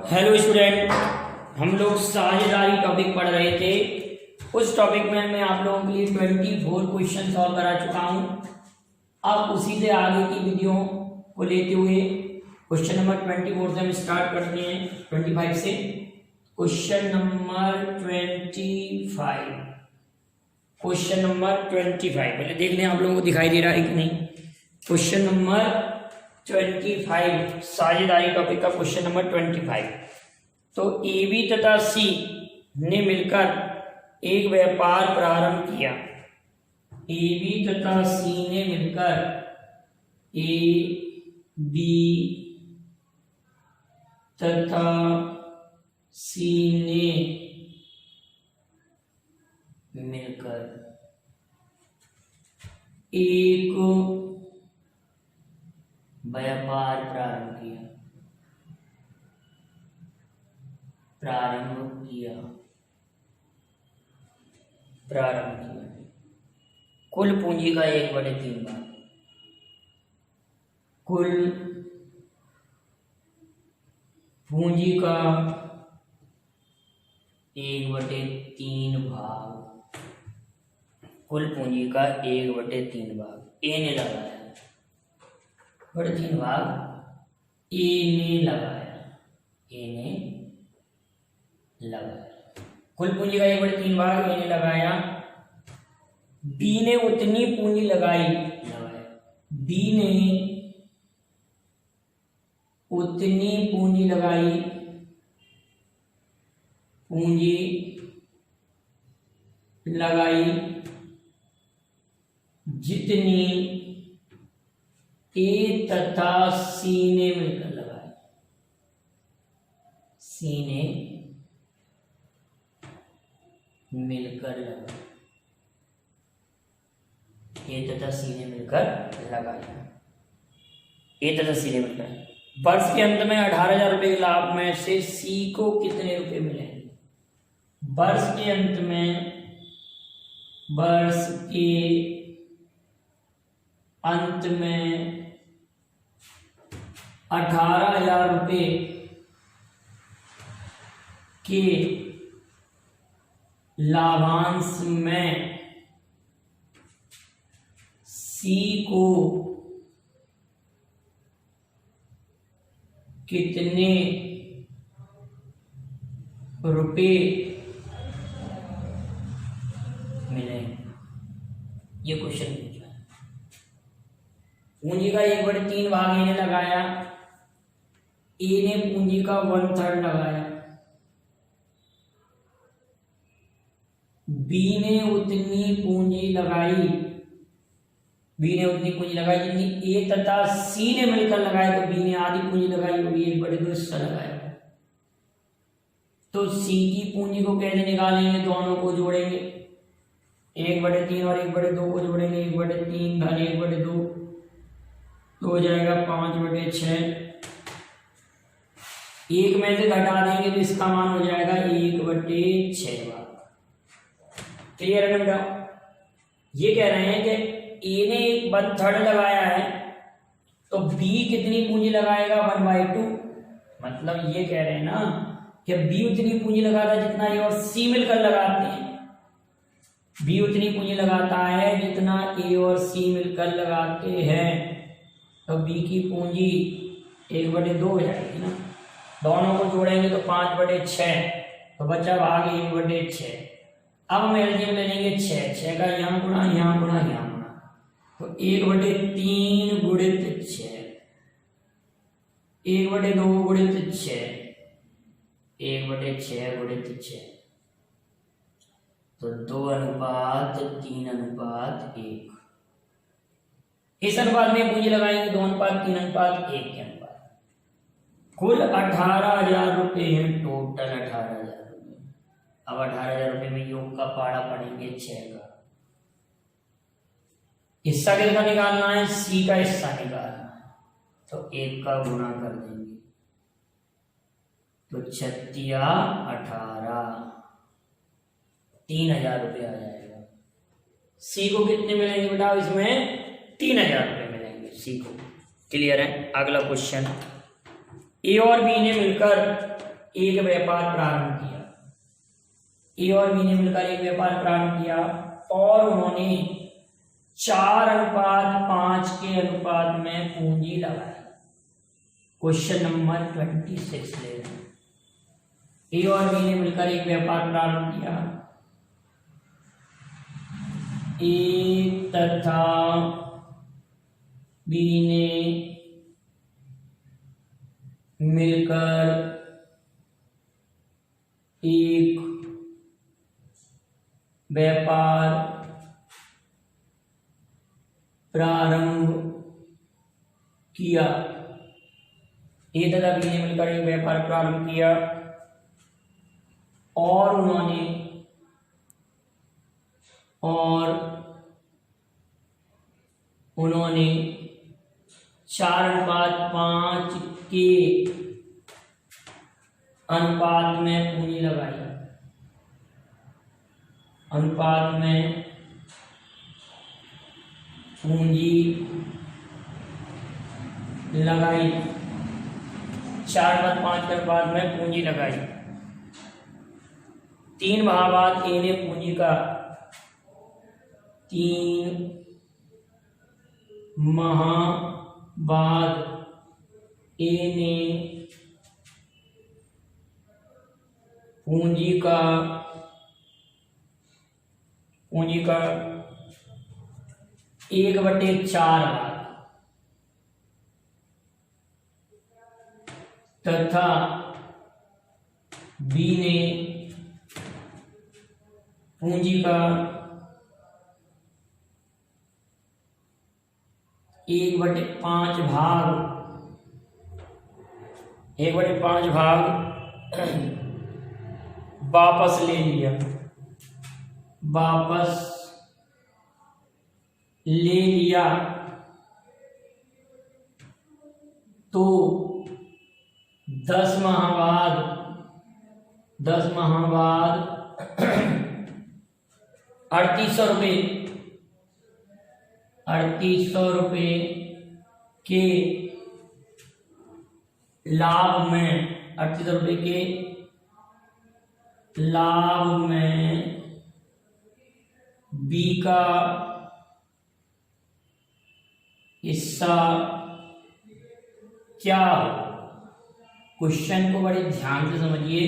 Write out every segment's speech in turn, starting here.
Hello student, हम लोग साझेदारी टॉपिक पढ़ रहे थे। उस टॉपिक में मैं आप लोगों के लिए 24 क्वेश्चन सॉल्व करा चुका हूं। अब उसी से आगे की वीडियो को लेते हुए क्वेश्चन नंबर 24 से हम स्टार्ट करते हैं 25 से। क्वेश्चन नंबर 25, क्वेश्चन नंबर 25 पहले देख लें आप लोगों को दिखाई दे रहा है कि नहीं। क्वेश्चन नंबर 25 साझेदारी टॉपिक का क्वेश्चन नंबर 25। तो ए बी तथा सी ने मिलकर एक व्यापार प्रारंभ किया। ए बी तथा सी ने मिलकर ए बी तथा सी ने मिलकर एक व्यापार प्रारंभ किया। कुल पूंजी का 1/3 भाग। कुल पूंजी का 1/3 भाग। कुल पूंजी का 1/3 भाग ए ने लगाया। 1/3 भाग ए ने लगाया। कुल पूंजी का 1/3 भाग ए ने लगाया। बी ने उतनी पूंजी लगाई। बी ने उतनी पूंजी लगाई। जितनी ए तथा सी ने मिलकर लगाई। वर्ष के अंत में 18,000 रुपए के लाभ में से सी को कितने रुपए मिलेंगे? वर्ष के 18,000 रुपए के लाभांश में सी को कितने रुपए मिलेंगे? ये क्वेश्चन पूछा है। पूंजी का 1/3 भाग ए ने लगाया। ए ने पूंजी का 1/3 लगाया। बी ने उतनी पूंजी लगाई। जितनी ए तथा सी ने मिलकर लगाया। तो बी ने आधी पूंजी लगाई होगी, 1/2 हिस्सा लगाया। तो सी की पूंजी को कैसे निकालेंगे? दोनों को जोड़ेंगे। 1/3 और 1/2 को जोड़ेंगे। 1/3 धन 1/2 तो हो जाएगा 5/6। एक में से घटा देंगे तो इसका मान हो जाएगा 1/6 भाग। क्लियर है बेटा? ये कह रहे हैं कि ए ने 1/3 लगाया है तो बी कितनी पूंजी लगाएगा? 1/2। मतलब ये कह रहे हैं ना कि बी उतनी पूंजी लगाता है जितना ए और सी मिलकर लगाते हैं। बी उतनी पूंजी लगाता है जितना ए और सी मिलकर लगाते हैं। तो बी की पूंजी 1/2 हो जाएगी ना। दोनों को जोड़ेंगे तो 5/6 तो बचा भाग 1/6। अब हम एलजीएम ले लेंगे 6 का यहाँ गुणा, यहाँ गुणा, यहाँ गुणा। तो 1/3 गुणित 6, 1/2 गुणित 6, 1/6 गुणित 6। तो 2:3:1। इस अनुपात में पूंजी लगाएंगे 2:3:1 के अनुपात। कुल 18,000 रुपए हैं। टोटल 18,000 रुपए। अब 18,000 रुपए में योग का पाड़ा पड़ेंगे 6 का। हिस्सा कितना निकालना है? सी का हिस्सा निकालना है। तो 1 का गुणा कर देंगे तो 36 18 3,000 रुपये आ जाएगा। सी को कितने मिलेंगे बेटा? इसमें 3,000 रुपये मिलेंगे सी को। क्लियर है? अगला क्वेश्चन, ए और बी ने मिलकर एक व्यापार प्रारंभ किया। ए और बी ने मिलकर एक व्यापार प्रारंभ किया और उन्होंने 4:5 के अनुपात में पूंजी लगाई। क्वेश्चन नंबर 26 ले रहे हैं। ए और बी ने मिलकर एक व्यापार प्रारंभ किया। ए तथा बी ने मिलकर एक व्यापार प्रारंभ किया। ए तथा बी ने मिलकर एक व्यापार प्रारंभ किया और उन्होंने 4:5 के अनुपात में पूंजी लगाई। अनुपात में पूंजी लगाई। 4:5 के अनुपात में पूंजी लगाई। 3 माह बाद ए ने पूंजी का 3 माह बाद ए ने पूंजी का 1/4 तथा बी ने पूंजी का 1/5 भाग वापस ले लिया तो 10 माह बाद 3800 रुपये के लाभ में बी का हिस्सा क्या हो। क्वेश्चन को बड़े ध्यान से समझिए।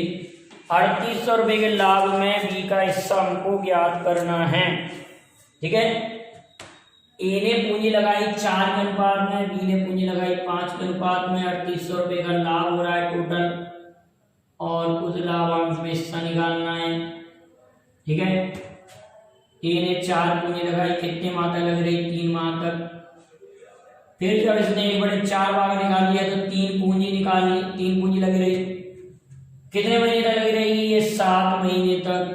3800 रुपये के लाभ में बी का हिस्सा हमको ज्ञात करना है। ठीक है, ए ने पूंजी लगाई 4 के अनुपात में, बी ने पूंजी लगाई 5 के अनुपात में। 3800 रुपये का लाभ हो रहा है टोटल और उस लाभांश में हिस्सा निकालना है। ठीक है, ए ने 4 पूंजी लगाई, कितने माह तक लग रही? 3 माह तक। फिर जब इसने 1/4 भाग निकाल लिया तो 3 पूंजी निकालनी, 3 पूंजी लग रही। कितने महीने तक लगी रहेगी? ये 7 महीने तक।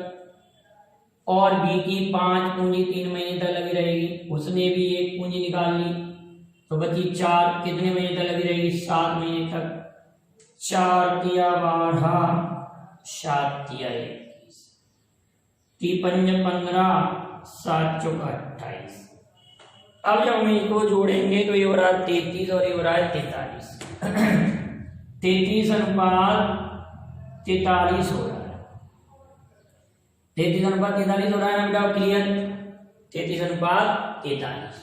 और बी की 5 पूंजी 3 महीने तक लगी रहेगी। उसने भी 1 पूंजी निकाल ली तो बची 4। कितने महीने तक लगी रहेगी? 7 महीने तक। 4 तिया 12, 7 तिया 21, 3 15, 7 चौका 28। अब जब हम इसको जोड़ेंगे तो ये हो रहा है 33 और ये हो रहा है 43। 33 अनुपात 43 हो रहा है। 33 अनुपात 43 हो रहा है ना बेटा? क्लियर? 33 अनुपात 43।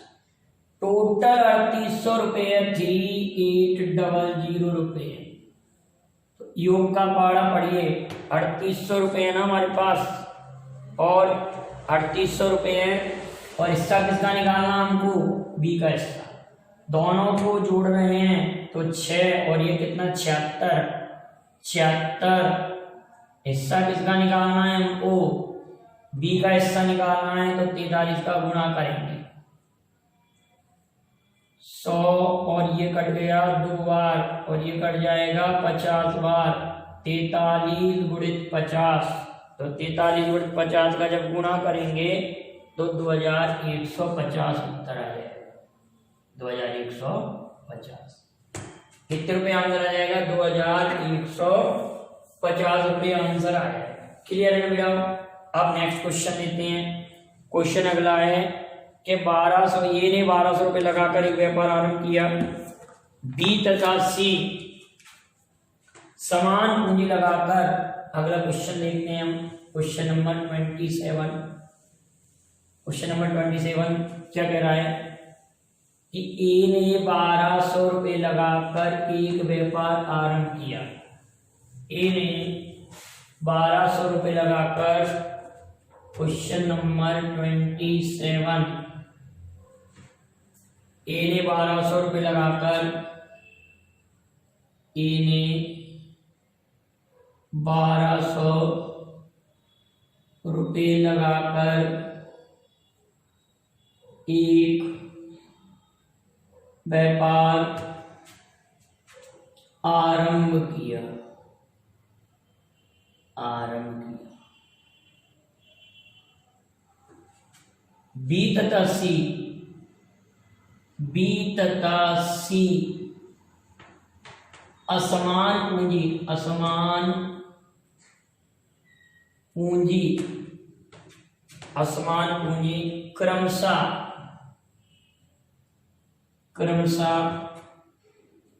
टोटल 3800 रुपये 3800 रुपये। तो योग का पहाड़ा पढ़िए। 3800 रुपये है ना हमारे पास और 3800 रुपये है और हिस्सा किसका निकालना हमको? बी का हिस्सा। दोनों को जोड़ रहे हैं तो 6 और ये कितना? 76। हिस्सा किसका निकालना है हमको? बी का हिस्सा निकालना है तो 43 का गुणा करेंगे। 100 और ये कट गया 2 बार और ये कट जाएगा 50 बार। 43 गुणित 50 तो 43 गुणित 50 का जब गुणा करेंगे तो 2150 उत्तर आ जाएगा। 2150 कितने रुपये आंसर आ जाएगा? 2150 रुपये आंसर आ जाएगा। क्लियर है बेटा? अब नेक्स्ट क्वेश्चन लेते हैं। क्वेश्चन अगला है कि 1200 ये ने 1200 रुपये लगाकर एक व्यापार आरंभ किया। बी तथा सी समान पूंजी लगाकर अगला क्वेश्चन देखते हैं हम। क्वेश्चन नंबर 27 क्या कह रहा है कि ए ने 1200 रुपये लगाकर एक व्यापार आरंभ किया। ए ने 1200 रुपये लगाकर, क्वेश्चन नंबर 27, ए ने 1200 रुपये लगाकर, ए ने 1200 रुपये लगाकर एक व्यापार आरंभ किया। बी तथा सी असमान पूंजी क्रमशः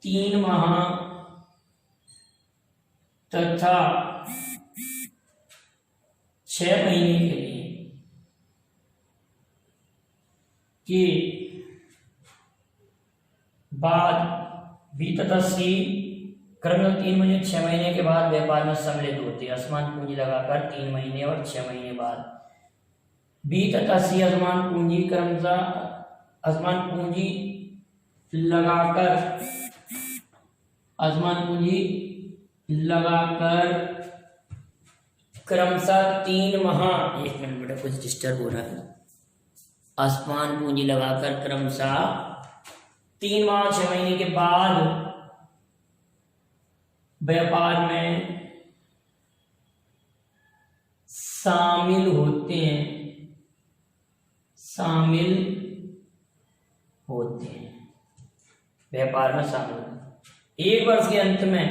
3 माह तथा 6 महीने के बाद बी तथा सी क्रमशः 3 महीने 6 महीने के बाद व्यापार में सम्मिलित होते हैं। असमान पूंजी लगाकर 3 महीने और 6 महीने बाद बी तथा सी असमान पूंजी लगाकर क्रमशः 3 माह, एक मिनट बेटा कुछ डिस्टर्ब हो रहा है। असमान पूंजी लगाकर क्रमशः 3 माह 6 महीने के बाद व्यापार में शामिल होते हैं। 1 वर्ष के अंत में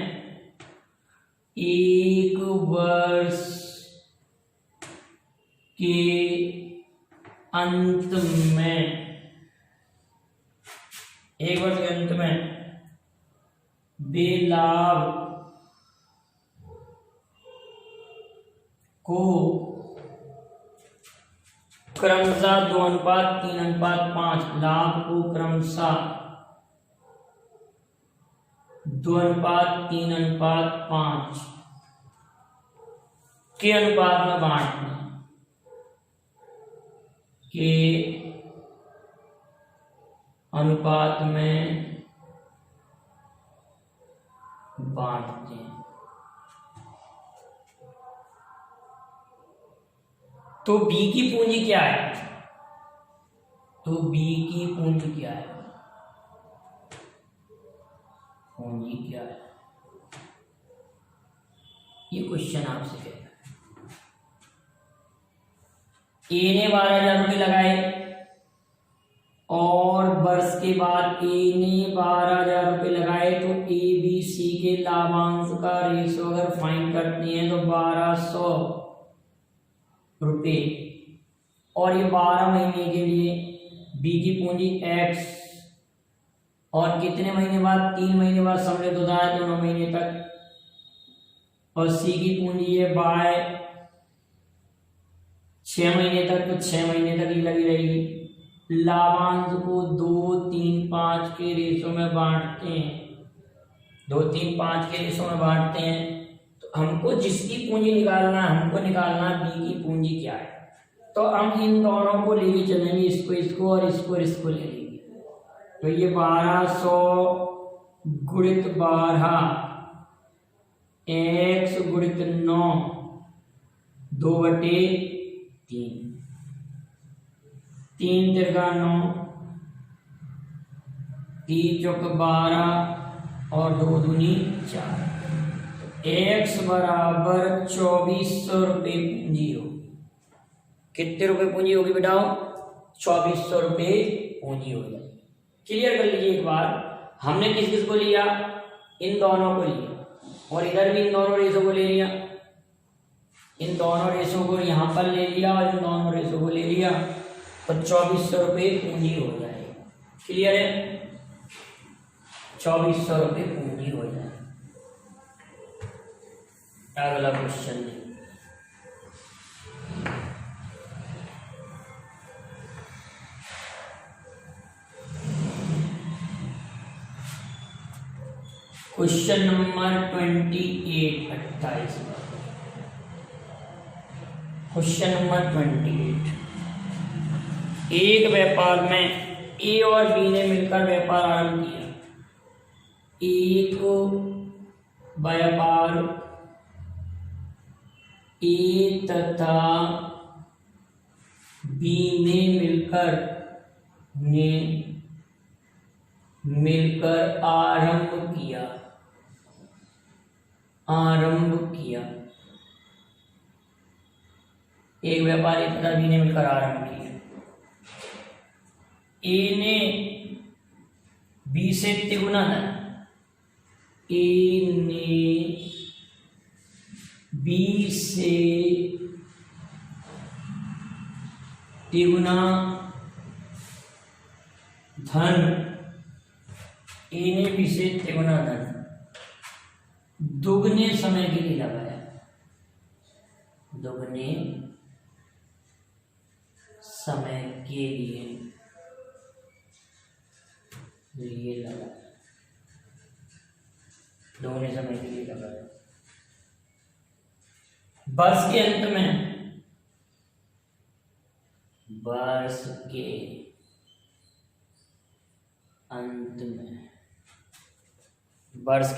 1 वर्ष के अंत में वे लाभ को क्रमशः 2:3:5 लाभ को क्रमशः 2:3:5 के अनुपात में बांटना बांटते हैं। तो बी की पूंजी क्या है? ये क्वेश्चन आपसे कहता है। ए ने 12,000 रुपये लगाए और वर्ष के बाद ए ने 12,000 रुपये लगाए, तो ए बी सी के लाभांश का रेशो अगर फाइंड करते हैं तो 1200 रुपये, और ये 12 महीने के लिए बी की पूंजी x, और कितने महीने बाद? 3 महीने बाद सम्मिलित होता है तो 9 महीने तक, और सी की पूंजी है y 6 महीने तक, तो 6 महीने तक ही लगी रहेगी। लाभांश को 2:3:5 के रेशो में बांटते हैं। 2:3:5 के रेशो में बांटते हैं, तो हमको जिसकी पूंजी निकालना है, हमको निकालना बी की पूंजी क्या है। तो हम इन दोनों को लेके चलेंगे, इसको और इसको ले लेंगे। तो ये 1200 गुणित 12 x गुणित 9 2/3, 3 तिरका 9, 3 चौक 12 और 2 दूनी 4। x बराबर 2400 रुपये पूंजी हो। कितने रुपए पूंजी होगी बेटाओ? 2400 रुपये पूंजी हो जाएगी। क्लियर कर लीजिए एक बार। हमने किस किस को लिया? इन दोनों को लिया, और इधर भी इन दोनों रेशो को ले लिया। इन दोनों रेशो को यहाँ पर ले लिया और इन दोनों रेशो को ले लिया, तो 2400 रुपये पूंजी हो जाएगी। क्लियर है? 2400 रुपये पूंजी हो जाएगी। अगला क्वेश्चन है क्वेश्चन नंबर 28, 28। Question number 28। एक व्यापार में ए और बी ने मिलकर व्यापार आरंभ किया। एक व्यापार ए तथा बी ने मिलकर आरंभ किया। एक व्यापार ए तथा बी ने मिलकर आरंभ किया। ए ने बी से तिगुना धन, ए ने बी से तिगुना धन, ए ने बी से तिगुना धन दुगने समय के लिए लगाया। दुगने समय के लिए लगाया। दोगुने समय के लिए लगाया। वर्ष के अंत में वर्ष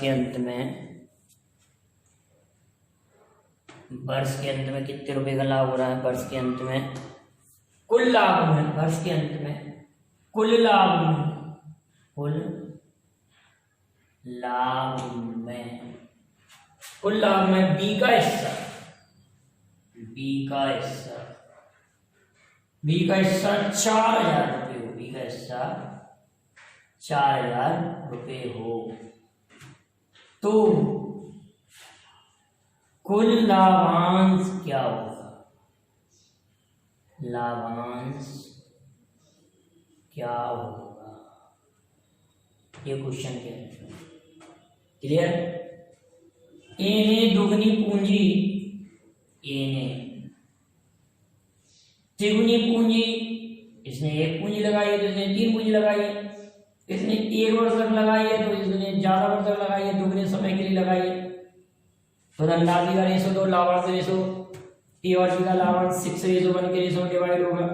के अंत में कितने रुपए का लाभ हो रहा है? वर्ष के अंत में कुल लाभ में, वर्ष के अंत में कुल लाभ में बी का हिस्सा 4,000 रुपये हो। बी का हिस्सा 4,000 रुपये हो तो कुल लाभांश क्या होगा? ये क्वेश्चन क्या है? क्लियर? ए ने दुगनी पूंजी, ए ने तिगुनी पूंजी, इसने एक पूंजी लगाई है तो इसने 3 पूंजी लगाई है। इसने 1 वर्ष तक लगाई है तो इसने ज्यादा वर्ष तक लगाई है, दुगने समय के लिए लगाई है। तो धनराशि का रेशो 2, लाभांश रेशो ए और बी का लाभांश 6:1 के रेशो में डिवाइड होगा।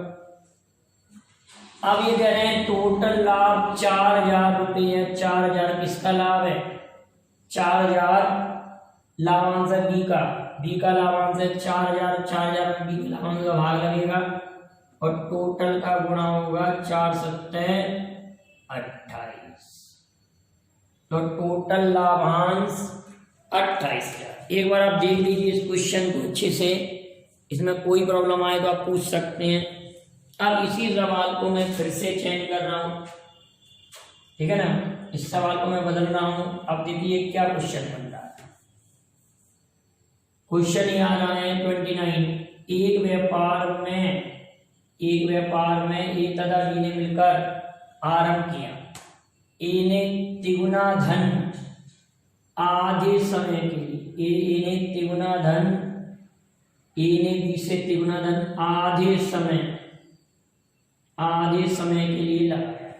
अब ये कह रहे हैं टोटल लाभ 4,000 रुपये है। 4,000 किसका लाभ है? 4,000 लाभांश है बी का लाभांश है 4,000। 4,000 में बी के लाभांश का भाग लगेगा और टोटल का गुणा होगा 4 7 28। तो टोटल लाभांश 28,000। एक बार आप देख लीजिए इस क्वेश्चन को अच्छे से, इसमें कोई प्रॉब्लम आए तो आप पूछ सकते हैं। अब इसी सवाल को मैं फिर से चेंज कर रहा हूं, ठीक है ना? इस सवाल को मैं बदल रहा हूं। अब देखिए क्या क्वेश्चन बन रहा है। क्वेश्चन यहाँ रहा है 29। एक व्यापार में ए तथा बी ने मिलकर आरंभ किया। ए ने तिगुना धन आधे समय के लिए, ए ने बी से तिगुना धन आधे समय के लिए लगाया।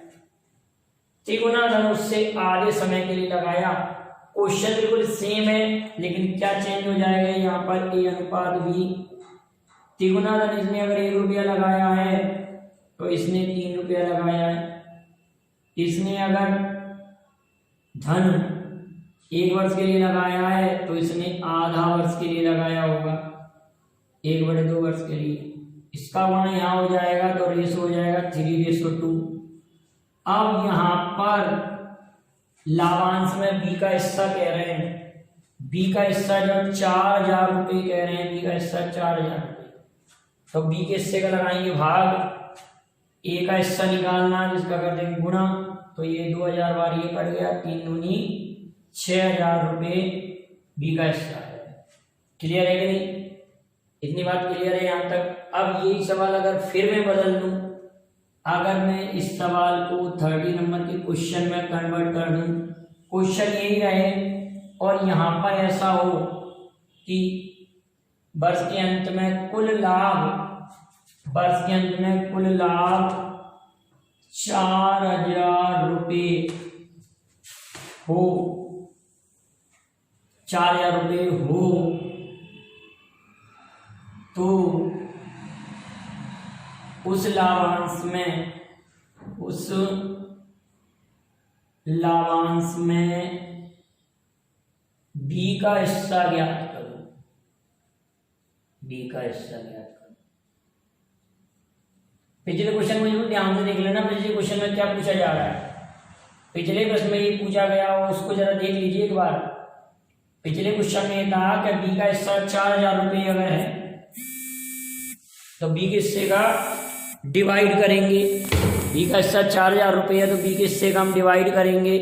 तिगुना धन उससे आधे समय के लिए लगाया। क्वेश्चन बिल्कुल सेम है लेकिन क्या चेंज हो जाएगा यहाँ पर? ए अनुपात बी। तिगुना धन इसने अगर 1 रुपया लगाया है तो इसने 3 रुपया लगाया है। इसने अगर धन 1 वर्ष के लिए लगाया है तो इसने आधा वर्ष के लिए लगाया होगा, 1/2 वर्ष के लिए। इसका गुणा यहाँ हो जाएगा तो रेशो हो जाएगा 3:2। अब यहाँ पर लाभांश में बी का हिस्सा कह रहे हैं, बी का हिस्सा जब 4,000 रुपये कह रहे हैं, बी का हिस्सा 4,000 रुपये, तो बी के हिस्से का लगाएंगे भाग, ए का हिस्सा निकालना जिसका कर देंगे गुणा, तो ये 2,000 बार ये कट गया, 3 दूनी 6,000 रुपये बी का हिस्सा है। क्लियर है कि नहीं? इतनी बात क्लियर है यहाँ तक? अब यही सवाल अगर फिर मैं बदल दूं, अगर मैं इस सवाल को 30 नंबर के क्वेश्चन में कन्वर्ट कर दूं, क्वेश्चन यही रहे और यहाँ पर ऐसा हो कि वर्ष के अंत में कुल लाभ 4,000 रुपये हो, 4,000 रुपये हो, तो उस लाभांश में बी का हिस्सा ज्ञात करो। पिछले क्वेश्चन में जरूर ध्यान से देख लेना, पिछले क्वेश्चन में क्या पूछा जा रहा है। पिछले प्रश्न में ये पूछा गया हो, उसको जरा देख लीजिए एक बार। पिछले क्वेश्चन में था कि बी का हिस्सा 4,000 रुपये अगर है तो बी के हिस्से का डिवाइड करेंगे। बी का हिस्सा 4,000 रुपये है तो बी के हिस्से का हम डिवाइड करेंगे।